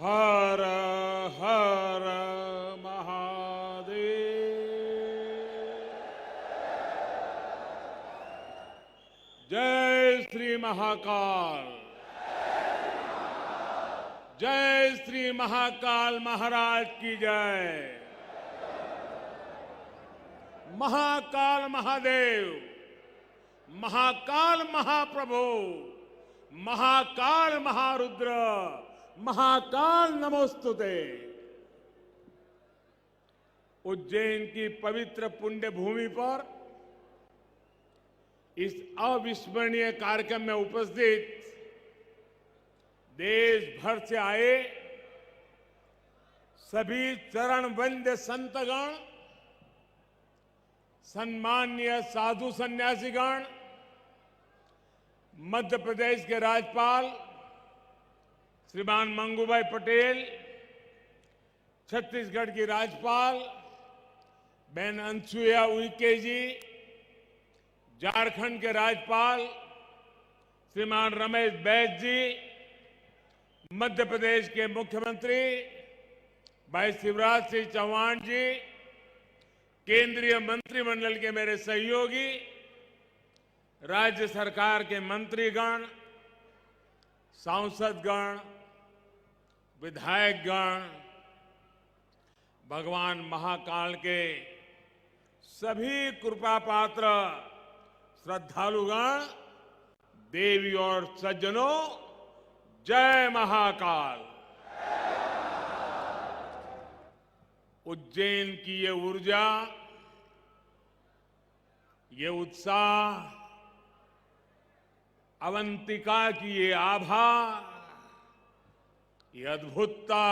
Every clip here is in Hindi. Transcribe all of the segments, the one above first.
हर हर महादेव। जय श्री महाकाल। जय श्री महाकाल महाराज की जय। महाकाल महादेव, महाकाल महाप्रभु, महाकाल महारुद्र, महाकाल नमोस्तुते। उज्जैन की पवित्र पुण्य भूमि पर इस अविस्मरणीय कार्यक्रम में उपस्थित देश भर से आए सभी चरण वंद्य संतगण, सम्माननीय साधु सन्यासीगण, मध्य प्रदेश के राज्यपाल श्रीमान मंगूभाई पटेल, छत्तीसगढ़ की राज्यपाल बहन अनसुईया उइके जी, झारखंड के राज्यपाल श्रीमान रमेश बैस जी, मध्य प्रदेश के मुख्यमंत्री भाई शिवराज सिंह चौहान जी, केंद्रीय मंत्रिमंडल के मेरे सहयोगी, राज्य सरकार के मंत्रीगण, सांसदगण, विधायकगण, भगवान महाकाल के सभी कृपा पात्र श्रद्धालुगण, देवी और सज्जनों, जय महाकाल। उज्जैन की ये ऊर्जा, ये उत्साह, अवंतिका की ये आभा, ये अद्भुतता,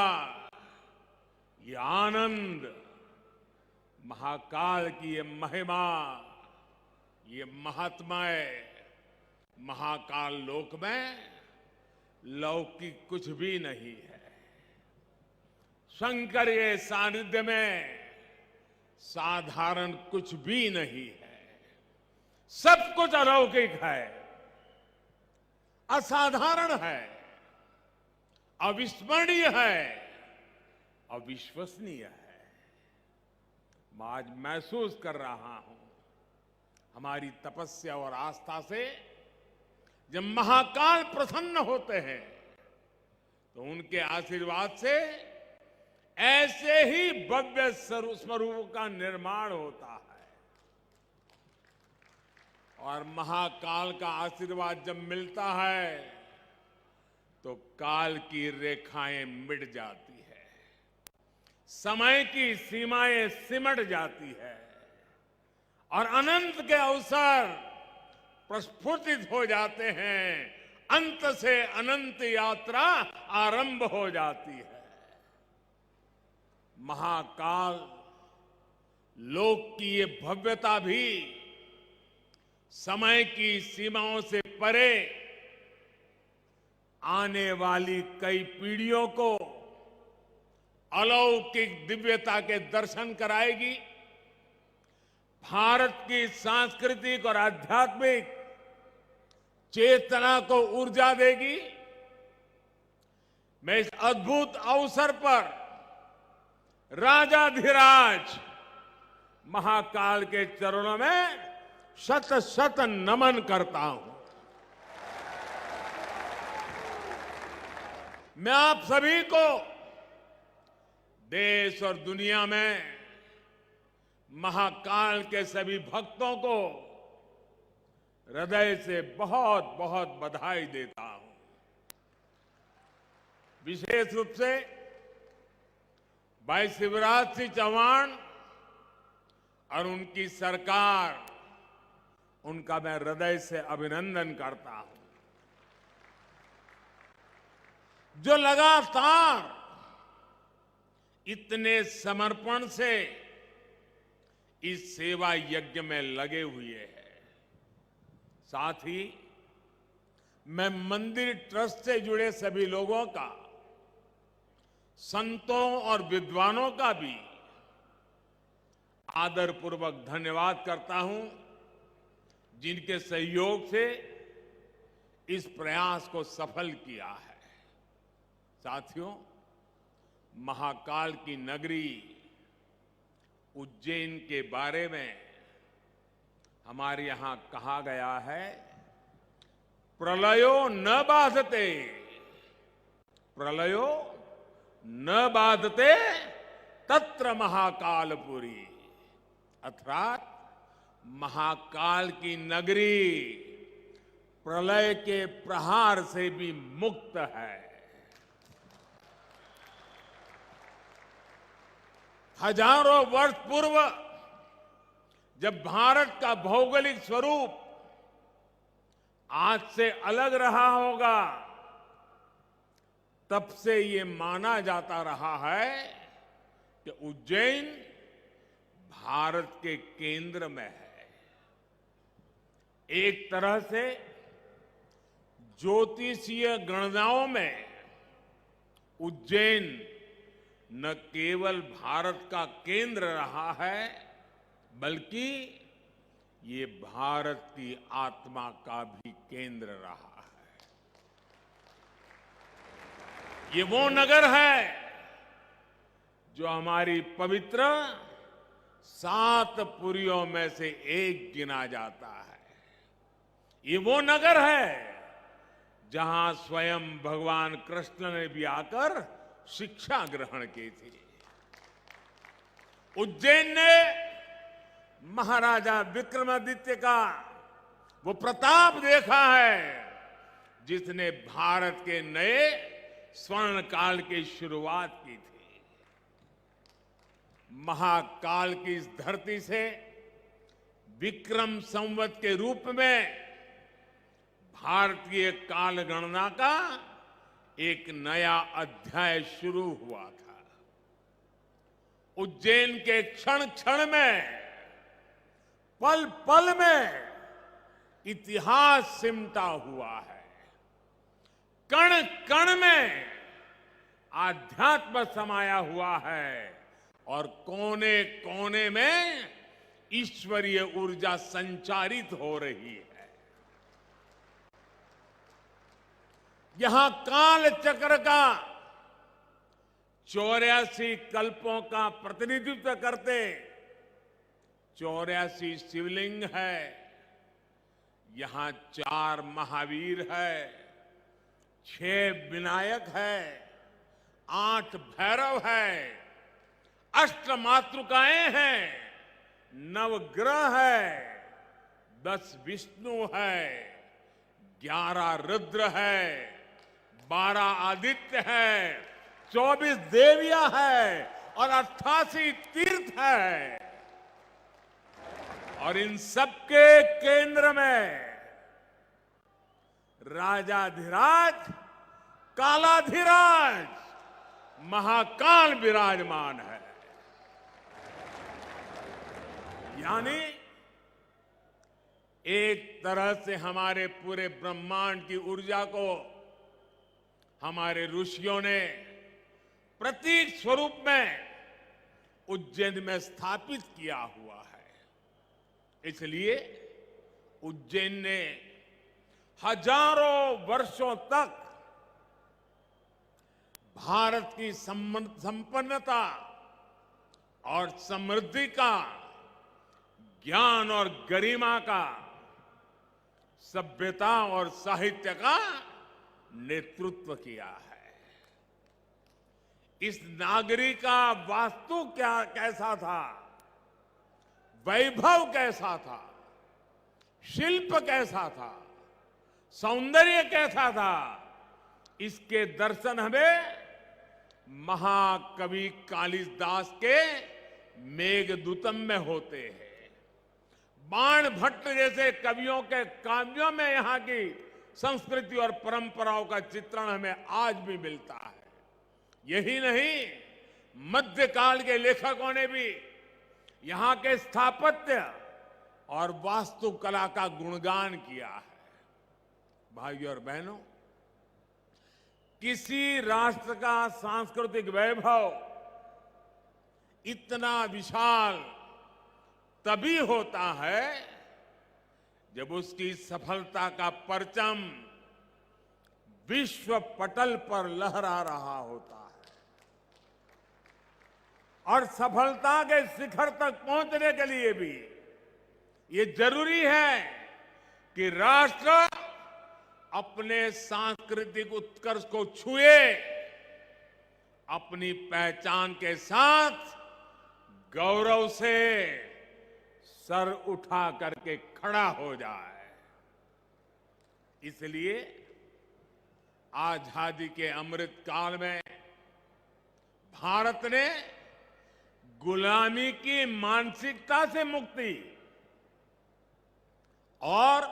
ये आनंद, महाकाल की ये महिमा, ये महात्म्य, महाकाल लोक में लौकिक कुछ भी नहीं है। शंकर के सानिध्य में साधारण कुछ भी नहीं है। सब कुछ अलौकिक है, असाधारण है, अविस्मरणीय है, अविश्वसनीय है। मैं आज महसूस कर रहा हूं, हमारी तपस्या और आस्था से जब महाकाल प्रसन्न होते हैं तो उनके आशीर्वाद से ऐसे ही भव्य स्वरूप का निर्माण होता है। और महाकाल का आशीर्वाद जब मिलता है तो काल की रेखाएं मिट जाती है, समय की सीमाएं सिमट जाती है और अनंत के अवसर प्रस्फुटित हो जाते हैं। अंत से अनंत यात्रा आरंभ हो जाती है। महाकाल लोक की ये भव्यता भी समय की सीमाओं से परे आने वाली कई पीढ़ियों को अलौकिक दिव्यता के दर्शन कराएगी। भारत की सांस्कृतिक और आध्यात्मिक चेतना को ऊर्जा देगी। मैं इस अद्भुत अवसर पर राजाधिराज महाकाल के चरणों में शत शत नमन करता हूं। मैं आप सभी को, देश और दुनिया में महाकाल के सभी भक्तों को हृदय से बहुत बहुत बधाई देता हूं। विशेष रूप से भाई शिवराज सिंह चौहान और उनकी सरकार, उनका मैं हृदय से अभिनंदन करता हूं, जो लगातार इतने समर्पण से इस सेवा यज्ञ में लगे हुए हैं। साथ ही मैं मंदिर ट्रस्ट से जुड़े सभी लोगों का, संतों और विद्वानों का भी आदरपूर्वक धन्यवाद करता हूं, जिनके सहयोग से इस प्रयास को सफल किया है। साथियों, महाकाल की नगरी उज्जैन के बारे में हमारे यहां कहा गया है, प्रलयो न बाधते, प्रलयो न बाधते तत्र महाकालपुरी, अर्थात महाकाल की नगरी प्रलय के प्रहार से भी मुक्त है। हजारों वर्ष पूर्व जब भारत का भौगोलिक स्वरूप आज से अलग रहा होगा, तब से ये माना जाता रहा है कि उज्जैन भारत के केंद्र में है। एक तरह से ज्योतिषीय गणनाओं में उज्जैन न केवल भारत का केंद्र रहा है, बल्कि ये भारत की आत्मा का भी केंद्र रहा है। ये वो नगर है जो हमारी पवित्र 7 पुरियों में से एक गिना जाता है। ये वो नगर है जहां स्वयं भगवान कृष्ण ने भी आकर शिक्षा ग्रहण की थी। उज्जैन ने महाराजा विक्रमादित्य का वो प्रताप देखा है जिसने भारत के नए स्वर्ण काल की शुरुआत की थी। महाकाल की इस धरती से विक्रम संवत के रूप में भारतीय काल गणना का एक नया अध्याय शुरू हुआ था। उज्जैन के क्षण क्षण में, पल पल में इतिहास सिमटा हुआ है। कण कण में आध्यात्म समाया हुआ है और कोने कोने में ईश्वरीय ऊर्जा संचारित हो रही है। यहां काल चक्र का 84 कल्पों का प्रतिनिधित्व करते 84 शिवलिंग है। यहां 4 महावीर है, 6 विनायक है, 8 भैरव है, 8 मातृकाएं हैं, 9 ग्रह है, 10 विष्णु है, 11 रुद्र है, 12 आदित्य है, 24 देवियां है और 88 तीर्थ है। और इन सबके केंद्र में राजाधिराज कालाधिराज महाकाल विराजमान है। यानी एक तरह से हमारे पूरे ब्रह्मांड की ऊर्जा को हमारे ऋषियों ने प्रतीक स्वरूप में उज्जैन में स्थापित किया हुआ है। इसलिए उज्जैन ने हजारों वर्षों तक भारत की संपन्नता और समृद्धि का, ज्ञान और गरिमा का, सभ्यता और साहित्य का नेतृत्व किया है। इस नागरी का वास्तु कैसा था, वैभव कैसा था, शिल्प कैसा था, सौंदर्य कैसा था, इसके दर्शन हमें महाकवि कालिदास के मेघदूतम में होते हैं। बाण भट्ट जैसे कवियों के काव्यों में यहां की संस्कृति और परंपराओं का चित्रण हमें आज भी मिलता है। यही नहीं, मध्यकाल के लेखकों ने भी यहां के स्थापत्य और वास्तुकला का गुणगान किया है। भाइयों और बहनों, किसी राष्ट्र का सांस्कृतिक वैभव इतना विशाल तभी होता है जब उसकी सफलता का परचम विश्व पटल पर लहरा रहा होता है। और सफलता के शिखर तक पहुंचने के लिए भी ये जरूरी है कि राष्ट्र अपने सांस्कृतिक उत्कर्ष को छुए, अपनी पहचान के साथ गौरव से सर उठा करके खड़ा हो जाए। इसलिए आजादी के अमृत काल में भारत ने गुलामी की मानसिकता से मुक्ति और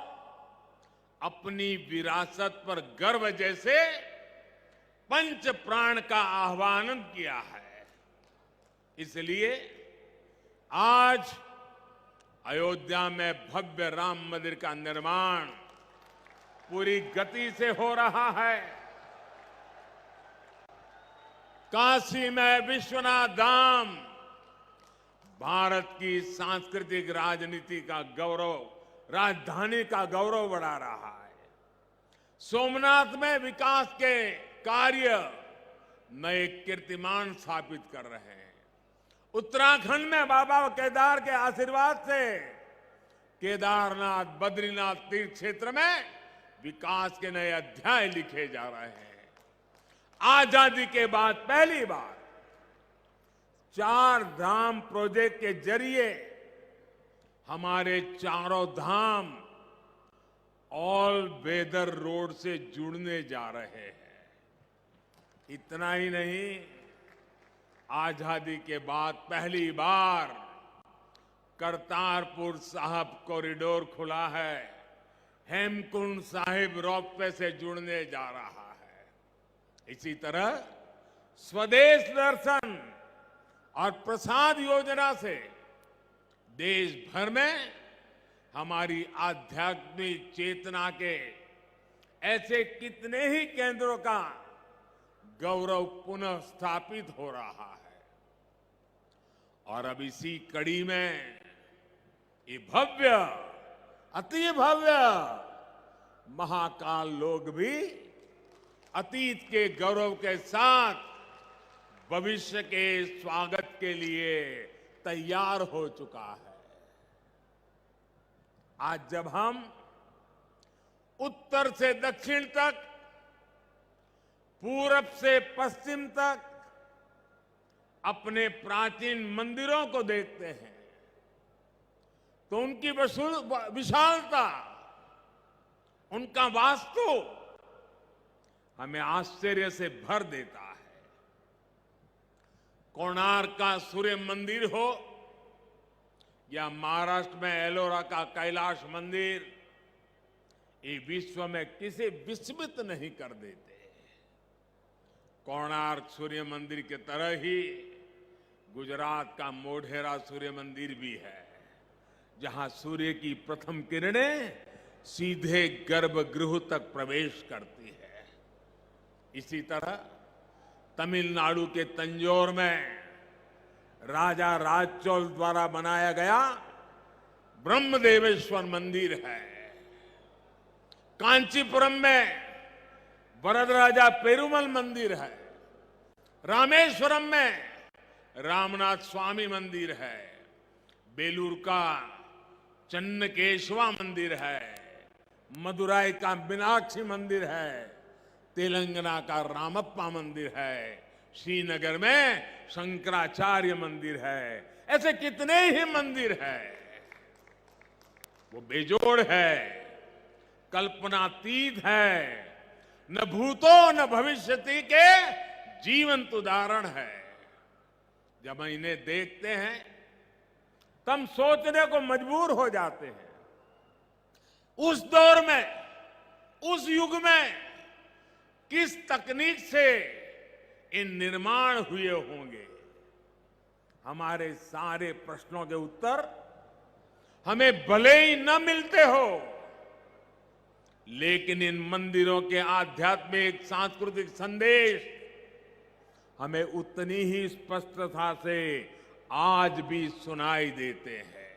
अपनी विरासत पर गर्व जैसे पंच प्राण का आह्वान किया है। इसलिए आज अयोध्या में भव्य राम मंदिर का निर्माण पूरी गति से हो रहा है। काशी में विश्वनाथ धाम भारत की सांस्कृतिक राजनीति का गौरव, राजधानी का गौरव बढ़ा रहा है। सोमनाथ में विकास के कार्य नए कीर्तिमान स्थापित कर रहे हैं। उत्तराखंड में बाबा केदार के आशीर्वाद से केदारनाथ, बद्रीनाथ तीर्थ क्षेत्र में विकास के नए अध्याय लिखे जा रहे हैं। आजादी के बाद पहली बार 4 धाम प्रोजेक्ट के जरिए हमारे चारों धाम ऑल वेदर रोड से जुड़ने जा रहे हैं। इतना ही नहीं, आजादी के बाद पहली बार करतारपुर साहिब कॉरिडोर खुला है, हेमकुंड साहिब रोपवे से जुड़ने जा रहा है। इसी तरह स्वदेश दर्शन और प्रसाद योजना से देश भर में हमारी आध्यात्मिक चेतना के ऐसे कितने ही केंद्रों का गौरव पुनः स्थापित हो रहा है। और अब इसी कड़ी में ये भव्य, अति भव्य महाकाल लोक भी अतीत के गौरव के साथ भविष्य के स्वागत के लिए तैयार हो चुका है। आज जब हम उत्तर से दक्षिण तक, पूरब से पश्चिम तक अपने प्राचीन मंदिरों को देखते हैं तो उनकी विशालता, उनका वास्तु हमें आश्चर्य से भर देता है। कोणार्क का सूर्य मंदिर हो या महाराष्ट्र में एलोरा का कैलाश मंदिर, ये विश्व में किसी विस्मित नहीं कर देते। कोणार्क सूर्य मंदिर की तरह ही गुजरात का मोढेरा सूर्य मंदिर भी है, जहां सूर्य की प्रथम किरणें सीधे गर्भगृह तक प्रवेश करती है। इसी तरह तमिलनाडु के तंजौर में राजा राजचोल द्वारा बनाया गया ब्रह्मदेवेश्वर मंदिर है। कांचीपुरम में वरदराजा पेरुमल मंदिर है। रामेश्वरम में रामनाथ स्वामी मंदिर है। बेलूर का चन्नकेशवा मंदिर है। मदुराई का मीनाक्षी मंदिर है। तेलंगाना का रामप्पा मंदिर है। श्रीनगर में शंकराचार्य मंदिर है। ऐसे कितने ही मंदिर है, वो बेजोड़ है, कल्पनातीत है, न भूतो न भविष्यति के जीवंत उदाहरण है। जब हम इन्हें देखते हैं तब सोचने को मजबूर हो जाते हैं, उस दौर में, उस युग में किस तकनीक से इन निर्माण हुए होंगे। हमारे सारे प्रश्नों के उत्तर हमें भले ही न मिलते हो, लेकिन इन मंदिरों के आध्यात्मिक सांस्कृतिक संदेश हमें उतनी ही स्पष्टता से आज भी सुनाई देते हैं।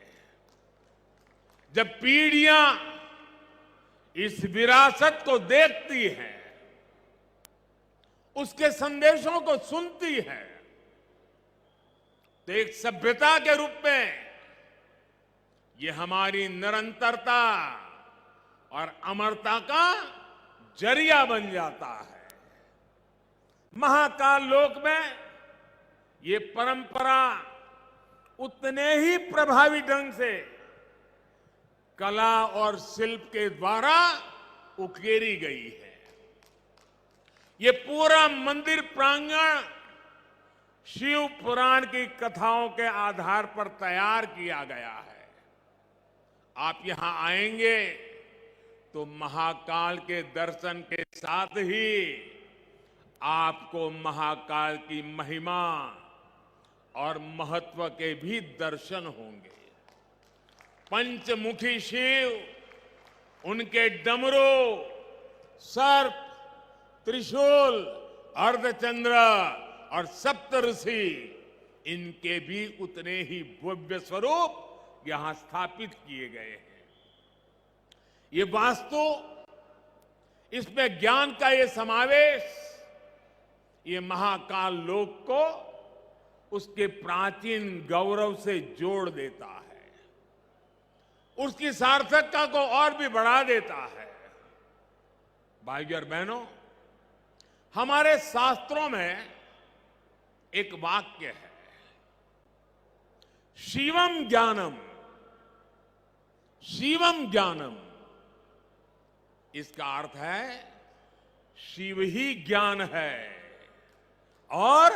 जब पीढ़ियां इस विरासत को देखती हैं, उसके संदेशों को सुनती है, तो एक सभ्यता के रूप में ये हमारी निरंतरता और अमरता का जरिया बन जाता है। महाकाल लोक में ये परंपरा उतने ही प्रभावी ढंग से कला और शिल्प के द्वारा उकेरी गई है। ये पूरा मंदिर प्रांगण शिव पुराण की कथाओं के आधार पर तैयार किया गया है। आप यहां आएंगे तो महाकाल के दर्शन के साथ ही आपको महाकाल की महिमा और महत्व के भी दर्शन होंगे। पंचमुखी शिव, उनके डमरू, सर्प, त्रिशूल, अर्धचंद्र और सप्तऋषि, इनके भी उतने ही भव्य स्वरूप यहां स्थापित किए गए हैं। ये वास्तु, इसमें ज्ञान का ये समावेश, ये महाकाल लोक को उसके प्राचीन गौरव से जोड़ देता है, उसकी सार्थकता को और भी बढ़ा देता है। भाइयों और बहनों, हमारे शास्त्रों में एक वाक्य है, शिवम ज्ञानम, शिवम ज्ञानम। इसका अर्थ है शिव ही ज्ञान है और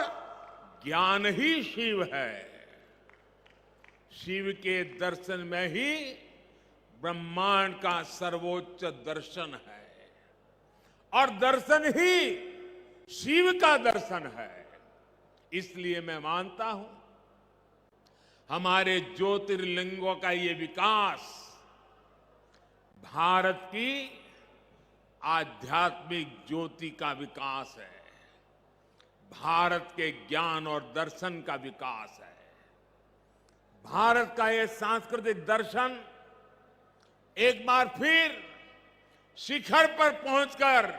ज्ञान ही शिव है। शिव के दर्शन में ही ब्रह्मांड का सर्वोच्च दर्शन है और दर्शन ही शिव का दर्शन है। इसलिए मैं मानता हूं हमारे ज्योतिर्लिंगों का ये विकास भारत की आध्यात्मिक ज्योति का विकास है, भारत के ज्ञान और दर्शन का विकास है। भारत का ये सांस्कृतिक दर्शन एक बार फिर शिखर पर पहुंचकर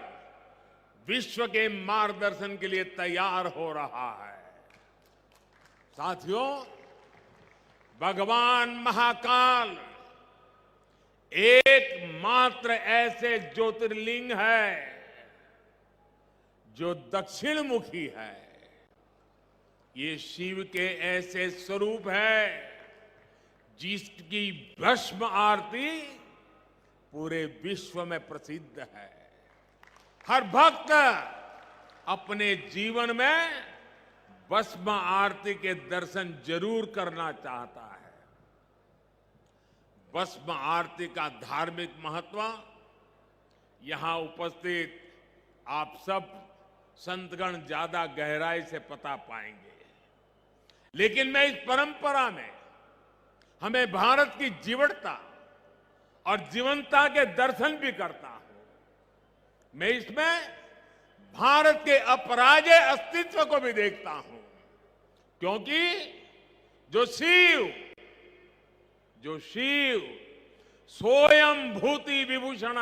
विश्व के मार्गदर्शन के लिए तैयार हो रहा है। साथियों, भगवान महाकाल एकमात्र ऐसे ज्योतिर्लिंग है जो दक्षिण मुखी है। ये शिव के ऐसे स्वरूप है जिसकी भस्म आरती पूरे विश्व में प्रसिद्ध है। हर भक्त अपने जीवन में भस्म आरती के दर्शन जरूर करना चाहता है। भस्म आरती का धार्मिक महत्व यहां उपस्थित आप सब संतगण ज्यादा गहराई से पता पाएंगे, लेकिन मैं इस परंपरा में हमें भारत की जीवटता और जीवंतता के दर्शन भी करता हूं। मैं इसमें भारत के अपराजेय अस्तित्व को भी देखता हूं, क्योंकि जो शिव सोयम भूति विभूषण,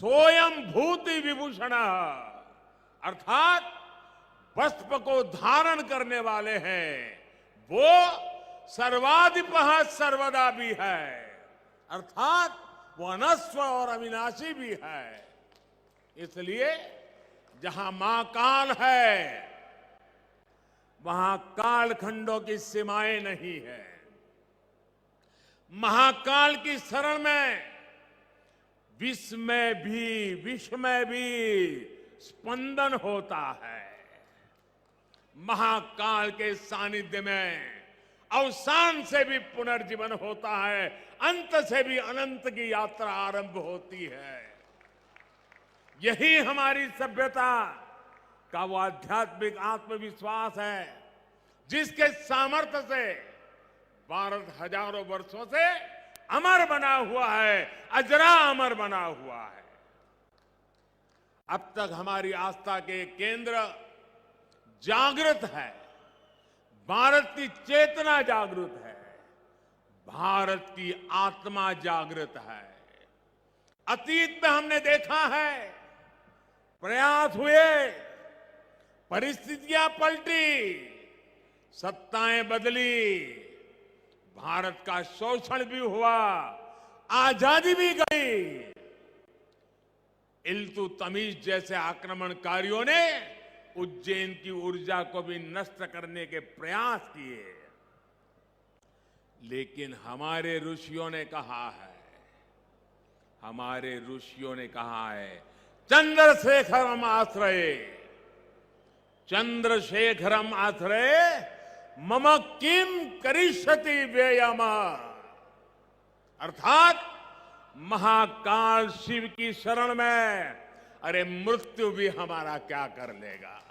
सोयम भूति विभूषण, अर्थात वस्त्र को धारण करने वाले हैं, वो सर्वाधिपः सर्वदा भी है, अर्थात वो अनस्व और अविनाशी भी है। इसलिए जहां मां काल है वहां कालखंडों की सीमाएं नहीं है। महाकाल की शरण में विश्व में भी स्पंदन होता है। महाकाल के सानिध्य में अवसान से भी पुनर्जीवन होता है, अंत से भी अनंत की यात्रा आरंभ होती है। यही हमारी सभ्यता का वो आध्यात्मिक आत्मविश्वास है जिसके सामर्थ्य से भारत हजारों वर्षों से अमर बना हुआ है, अजरा अमर बना हुआ है। अब तक हमारी आस्था के केंद्र जागृत है, भारत की चेतना जागृत है, भारत की आत्मा जागृत है। अतीत में हमने देखा है प्रयास हुए, परिस्थितियां पलटी, सत्ताएं बदली, भारत का शोषण भी हुआ, आजादी भी गई। इल्तुतमिश जैसे आक्रमणकारियों ने उज्जैन की ऊर्जा को भी नष्ट करने के प्रयास किए, लेकिन हमारे ऋषियों ने कहा है, चंद्रशेखरम आश्रये, चंद्रशेखरम आश्रये मम किम करिष्यति व्ययम। अर्थात महाकाल शिव की शरण में अरे मृत्यु भी हमारा क्या कर लेगा।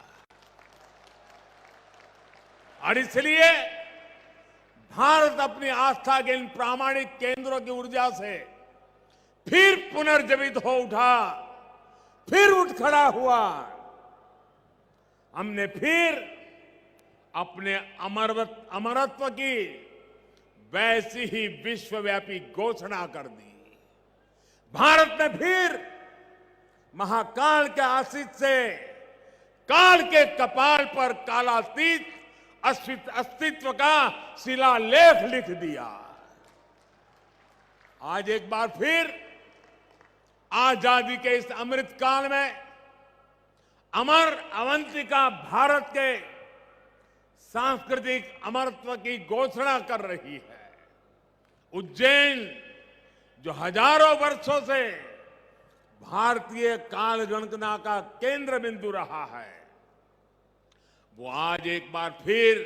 और इसलिए भारत अपनी आस्था के इन प्रामाणिक केंद्रों की ऊर्जा से फिर पुनर्जीवित हो उठा, फिर उठ खड़ा हुआ। हमने फिर अपने अमरत्व की वैसी ही विश्वव्यापी घोषणा कर दी। भारत ने फिर महाकाल के आशीष से काल के कपाल पर कालातीत अस्तित्व का शिलालेख लिख दिया। आज एक बार फिर आजादी के इस अमृत काल में अमर अवंतिका भारत के सांस्कृतिक अमरत्व की घोषणा कर रही है। उज्जैन जो हजारों वर्षों से भारतीय काल गणना का केंद्र बिंदु रहा है, वो आज एक बार फिर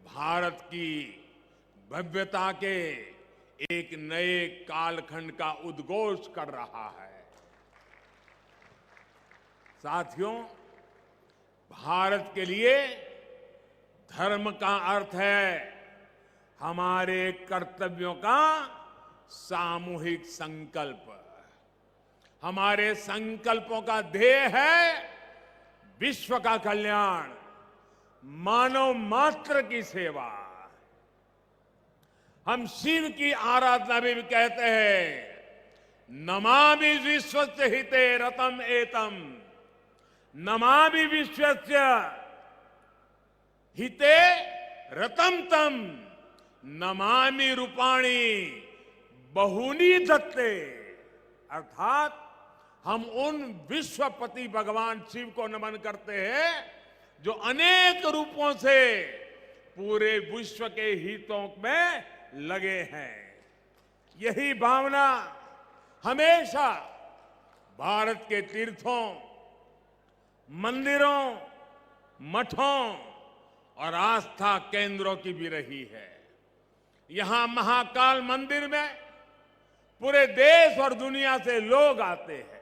भारत की भव्यता के एक नए कालखंड का उद्घोष कर रहा है। साथियों, भारत के लिए धर्म का अर्थ है हमारे कर्तव्यों का सामूहिक संकल्प। हमारे संकल्पों का ध्येय है विश्व का कल्याण, मानव मात्र की सेवा। हम शिव की आराधना भी कहते हैं, नमामि विश्वस्य हिते रतम एतम, नमामि विश्वस्य हिते रतम तम, नमामि रूपाणी बहूनी दत्ते। अर्थात हम उन विश्वपति भगवान शिव को नमन करते हैं जो अनेक रूपों से पूरे विश्व के हितों में लगे हैं। यही भावना हमेशा भारत के तीर्थों, मंदिरों, मठों और आस्था केंद्रों की भी रही है। यहां महाकाल मंदिर में पूरे देश और दुनिया से लोग आते हैं।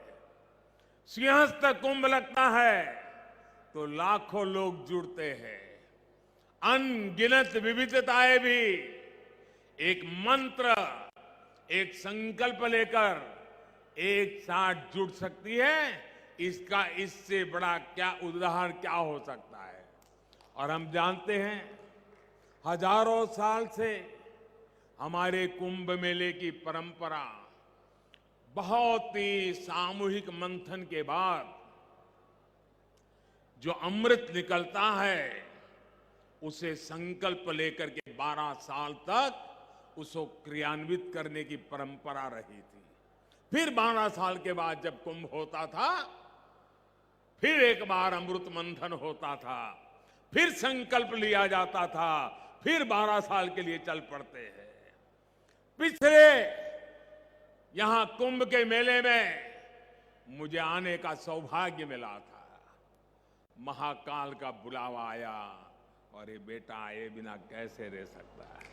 सिंहस्थ कुंभ लगता है तो लाखों लोग जुड़ते हैं। अनगिनत विविधताएं भी एक मंत्र, एक संकल्प लेकर एक साथ जुड़ सकती है। इसका इससे बड़ा क्या उदाहरण क्या हो सकता है। और हम जानते हैं हजारों साल से हमारे कुंभ मेले की परंपरा बहुत ही सामूहिक मंथन के बाद जो अमृत निकलता है उसे संकल्प लेकर के 12 साल तक उसको क्रियान्वित करने की परंपरा रही थी। फिर 12 साल के बाद जब कुंभ होता था, फिर एक बार अमृत मंथन होता था, फिर संकल्प लिया जाता था, फिर 12 साल के लिए चल पड़ते हैं। पिछले यहां कुंभ के मेले में मुझे आने का सौभाग्य मिला था। महाकाल का बुलावा आया और ये बेटा आए बिना कैसे रह सकता है।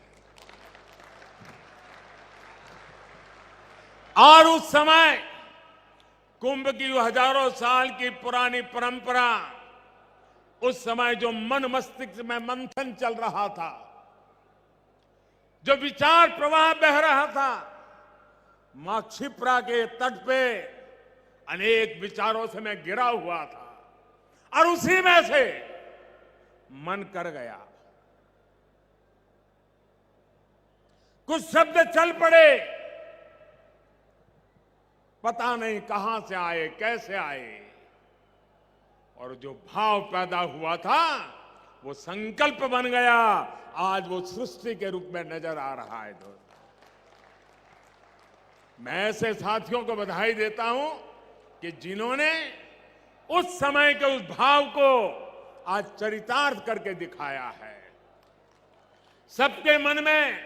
और उस समय कुंभ की हजारों साल की पुरानी परंपरा, उस समय जो मन मस्तिष्क में मंथन चल रहा था, जो विचार प्रवाह बह रहा था, मां क्षिप्रा के तट पे अनेक विचारों से मैं घिरा हुआ था और उसी में से मन कर गया। कुछ शब्द चल पड़े, पता नहीं कहां से आए, कैसे आए, और जो भाव पैदा हुआ था वो संकल्प बन गया, आज वो सृष्टि के रूप में नजर आ रहा है। दोस्तों, मैं ऐसे साथियों को बधाई देता हूं कि जिन्होंने उस समय के उस भाव को आज चरितार्थ करके दिखाया है। सबके मन में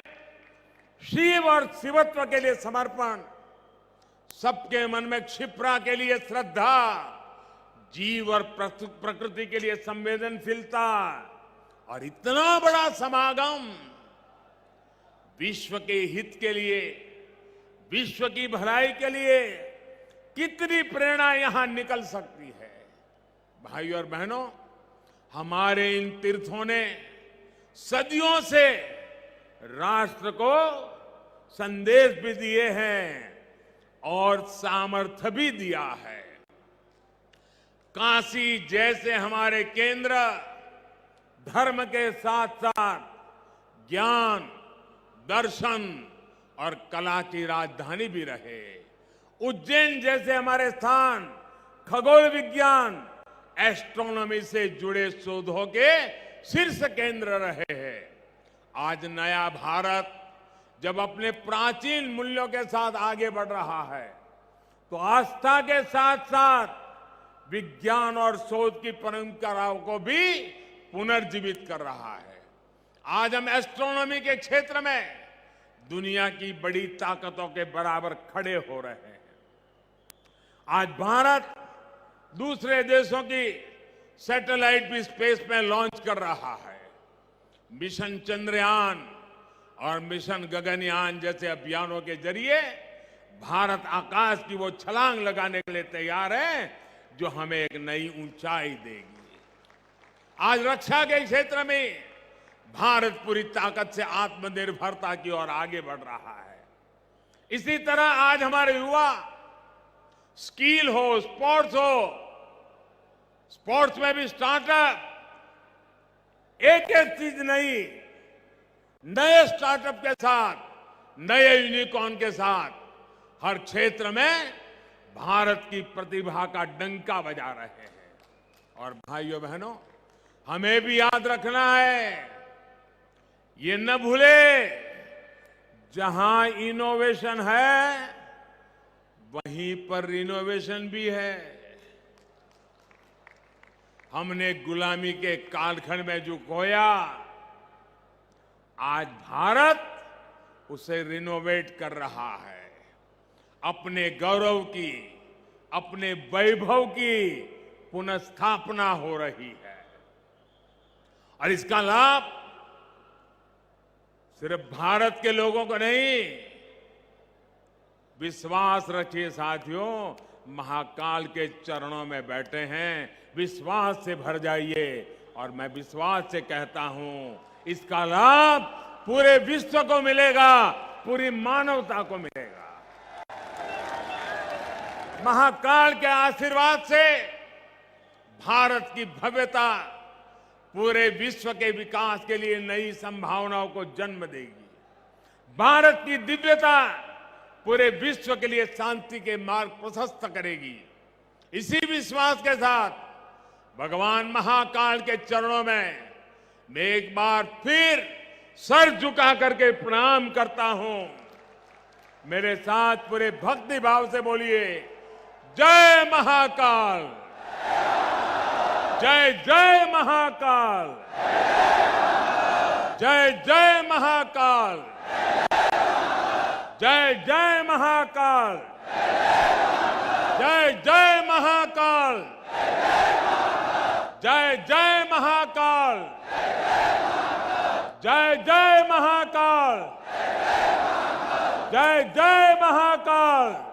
शिव और शिवत्व के लिए समर्पण, सबके मन में क्षिप्रा के लिए श्रद्धा, जीव और प्रकृति के लिए संवेदनशीलता, और इतना बड़ा समागम विश्व के हित के लिए, विश्व की भलाई के लिए कितनी प्रेरणा यहां निकल सकती है। भाइयों और बहनों, हमारे इन तीर्थों ने सदियों से राष्ट्र को संदेश भी दिए हैं और सामर्थ्य भी दिया है। काशी जैसे हमारे केंद्र धर्म के साथ साथ ज्ञान, दर्शन और कला की राजधानी भी रहे। उज्जैन जैसे हमारे स्थान खगोल विज्ञान, एस्ट्रोनॉमी से जुड़े शोधों के शीर्ष केंद्र रहे हैं। आज नया भारत जब अपने प्राचीन मूल्यों के साथ आगे बढ़ रहा है, तो आस्था के साथ साथ विज्ञान और शोध की परंपराओं को भी पुनर्जीवित कर रहा है। आज हम एस्ट्रोनॉमी के क्षेत्र में दुनिया की बड़ी ताकतों के बराबर खड़े हो रहे हैं। आज भारत दूसरे देशों की सैटेलाइट भी स्पेस में लॉन्च कर रहा है। मिशन चंद्रयान और मिशन गगनयान जैसे अभियानों के जरिए भारत आकाश की वो छलांग लगाने के लिए तैयार है जो हमें एक नई ऊंचाई देगी। आज रक्षा के क्षेत्र में भारत पूरी ताकत से आत्मनिर्भरता की ओर आगे बढ़ रहा है। इसी तरह आज हमारे युवा स्किल हो, स्पोर्ट्स हो, स्पोर्ट्स में भी स्टार्टअप, एक एक चीज नहीं, नए स्टार्टअप के साथ, नए यूनिकॉर्न के साथ हर क्षेत्र में भारत की प्रतिभा का डंका बजा रहे हैं। और भाइयों बहनों, हमें भी याद रखना है, ये न भूले, जहां इनोवेशन है वहीं पर रिनोवेशन भी है। हमने गुलामी के कालखंड में जो खोया, आज भारत उसे रिनोवेट कर रहा है। अपने गौरव की, अपने वैभव की पुनर्स्थापना हो रही है और इसका लाभ सिर्फ भारत के लोगों को नहीं, विश्वास रखिए साथियों, महाकाल के चरणों में बैठे हैं, विश्वास से भर जाइए। और मैं विश्वास से कहता हूं, इसका लाभ पूरे विश्व को मिलेगा, पूरी मानवता को मिलेगा। महाकाल के आशीर्वाद से भारत की भव्यता पूरे विश्व के विकास के लिए नई संभावनाओं को जन्म देगी। भारत की दिव्यता पूरे विश्व के लिए शांति के मार्ग प्रशस्त करेगी। इसी विश्वास के साथ भगवान महाकाल के चरणों में मैं एक बार फिर सर झुका करके प्रणाम करता हूं। मेरे साथ पूरे भक्ति भाव से बोलिए, जय महाकाल, जय जय महाकाल, जय जय महाकाल, जय जय महाकाल, जय जय महाकाल, जय जय महाकाल, जय जय महाकाल, जय जय महाकाल।